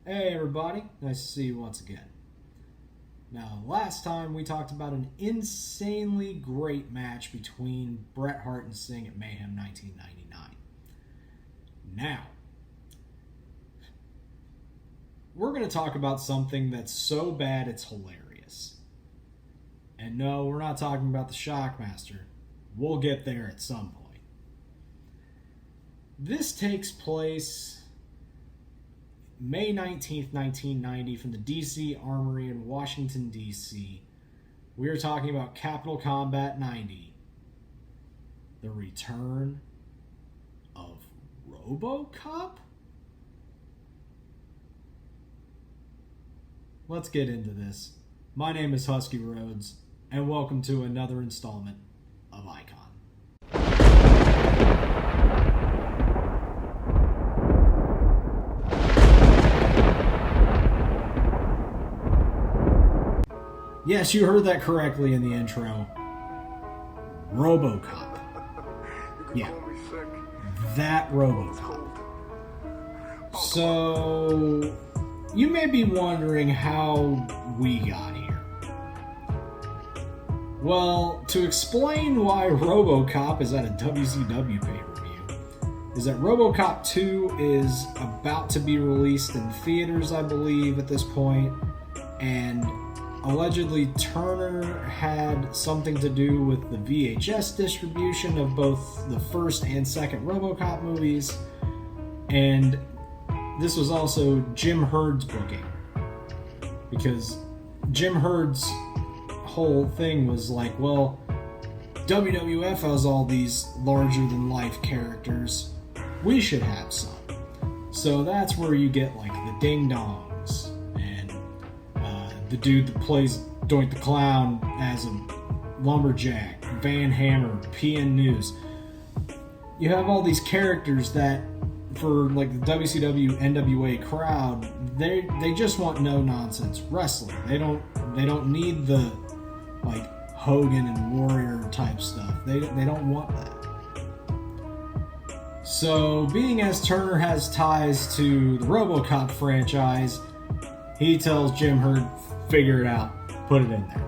Hey everybody, nice to see you once again. Now, last time we talked about an insanely great match between Bret Hart and Sting at Mayhem 1999. Now, we're going to talk about something that's so bad it's hilarious. And no, we're not talking about the Shockmaster. We'll get there at some point. This takes place May 19th, 1990, from the DC Armory in Washington, D.C. We are talking about Capital Combat 90. The return of RoboCop? Let's get into this. My name is HuskyRhodes, and welcome to another installment of Icon. Yes, you heard that correctly in the intro. RoboCop. Yeah, that RoboCop. So, you may be wondering how we got here. Well, to explain why RoboCop is at a WCW pay-per-view, is that RoboCop 2 is about to be released in theaters, I believe, at this point, and allegedly, Turner had something to do with the VHS distribution of both the first and second RoboCop movies, and this was also Jim Herd's booking, because Jim Herd's whole thing was like, well, WWF has all these larger-than-life characters, we should have some. So that's where you get like the Ding Dongs, the dude that plays Doink the Clown as a lumberjack, Van Hammer, PN News. You have all these characters that, for like the WCW NWA crowd, they just want no nonsense wrestling. They don't need the like Hogan and Warrior type stuff. They don't want that. So, being as Turner has ties to the RoboCop franchise, he tells Jim Herd, figure it out, put it in there.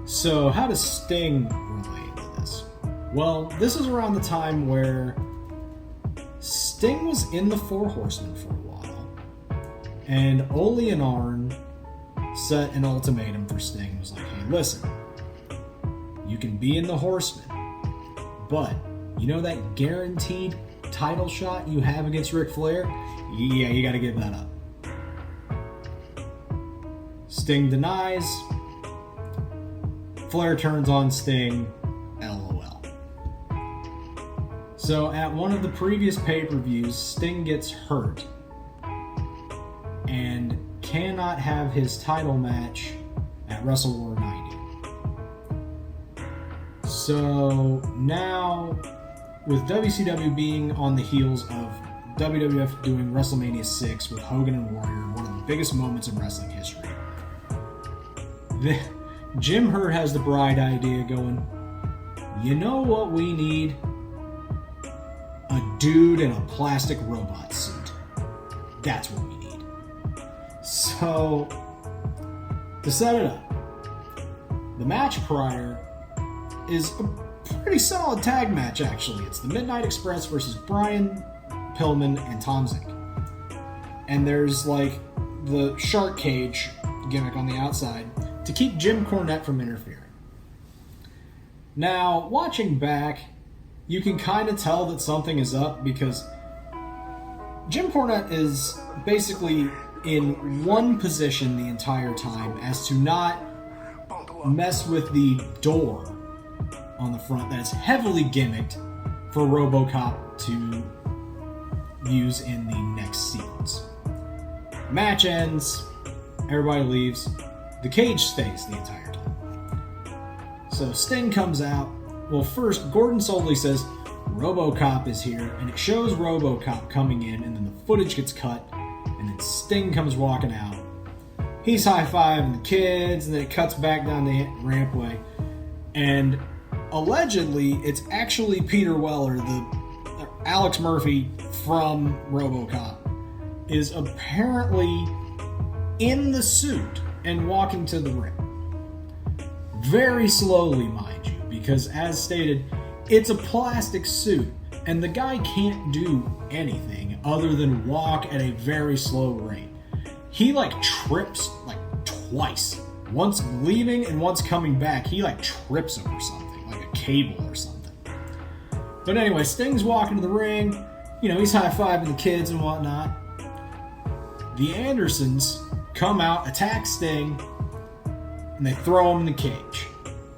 So how does Sting relate to this? Well, this is around the time where Sting was in the Four Horsemen for a while, and Ole and Arn set an ultimatum for Sting. It was like, hey, listen, you can be in the Horsemen, but you know that guaranteed title shot you have against Ric Flair? Yeah, you gotta give that up. Sting denies. Flair turns on Sting. LOL. So at one of the previous pay-per-views, Sting gets hurt and cannot have his title match at Wrestle War 90. So now, with WCW being on the heels of WWF doing WrestleMania 6 with Hogan and Warrior, one of the biggest moments in wrestling history, Jim Herd has the bright idea going, you know what we need? A dude in a plastic robot suit. That's what we need. So, to set it up, the match prior is a pretty solid tag match, actually. It's the Midnight Express versus Brian Pillman and Tom Zink. And there's like the shark cage gimmick on the outside to keep Jim Cornette from interfering. Now, watching back, you can kind of tell that something is up because Jim Cornette is basically in one position the entire time as to not mess with the door on the front that is heavily gimmicked for RoboCop to use in the next sequence. Match ends, everybody leaves. The cage stays the entire time. So Sting comes out. Well, first, Gordon Solie says RoboCop is here, and it shows RoboCop coming in, and then the footage gets cut, and then Sting comes walking out. He's high-fiving the kids, and then it cuts back down the rampway, and allegedly, it's actually Peter Weller, the Alex Murphy from RoboCop, is apparently in the suit and walking to the ring. Very slowly, mind you, because as stated, it's a plastic suit, and the guy can't do anything other than walk at a very slow rate. He like trips like twice. Once leaving and once coming back, he like trips over something, like a cable or something. But anyway, Sting's walking to the ring. You know, he's high-fiving the kids and whatnot. The Andersons come out, attack Sting, and they throw him in the cage.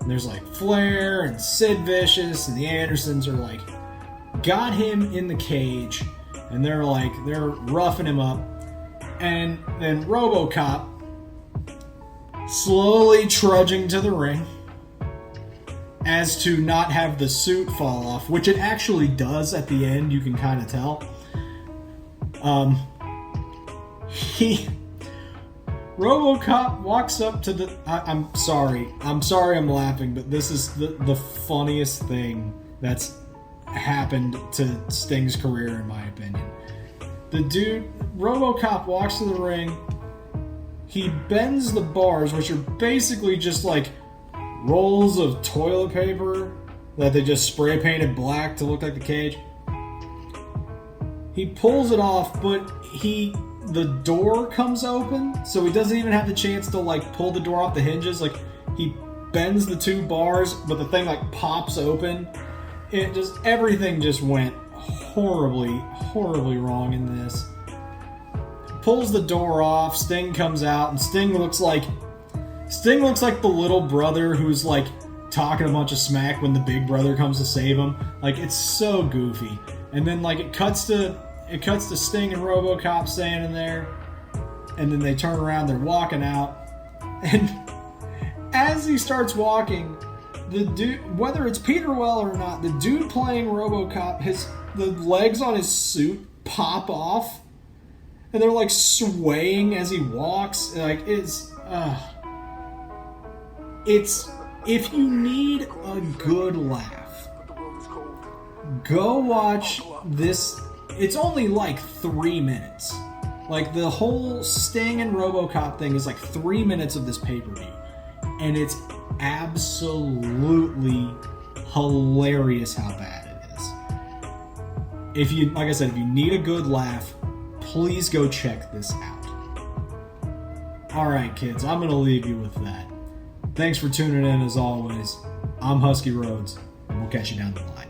And there's like Flair and Sid Vicious, and the Andersons are like, got him in the cage, and they're roughing him up. And then RoboCop slowly trudging to the ring as to not have the suit fall off, which it actually does at the end, you can kind of tell. RoboCop walks up to the... I'm sorry I'm laughing, but this is the funniest thing that's happened to Sting's career, in my opinion. RoboCop walks to the ring, he bends the bars, which are basically just like rolls of toilet paper that they just spray painted black to look like the cage. He pulls it off, but the door comes open, so he doesn't even have the chance to like pull the door off the hinges. Like, he bends the two bars, but the thing like pops open. Everything just went horribly wrong in this. Pulls the door off, Sting comes out, and Sting looks like the little brother who's like talking a bunch of smack when the big brother comes to save him. Like, it's so goofy. And then like it cuts to Sting and RoboCop standing there, and then they turn around, they're walking out, and as he starts walking, the dude, whether it's Peter Weller or not, the dude playing RoboCop, the legs on his suit pop off, and they're like swaying as he walks. Like, it's if you need a good laugh, go watch this. It's only like 3 minutes. Like, the whole Sting and RoboCop thing is like 3 minutes of this pay-per-view, and it's absolutely hilarious how bad it is. Like I said, if you need a good laugh, please go check this out. Alright, kids, I'm going to leave you with that. Thanks for tuning in as always. I'm HuskyRhodes, and we'll catch you down the line.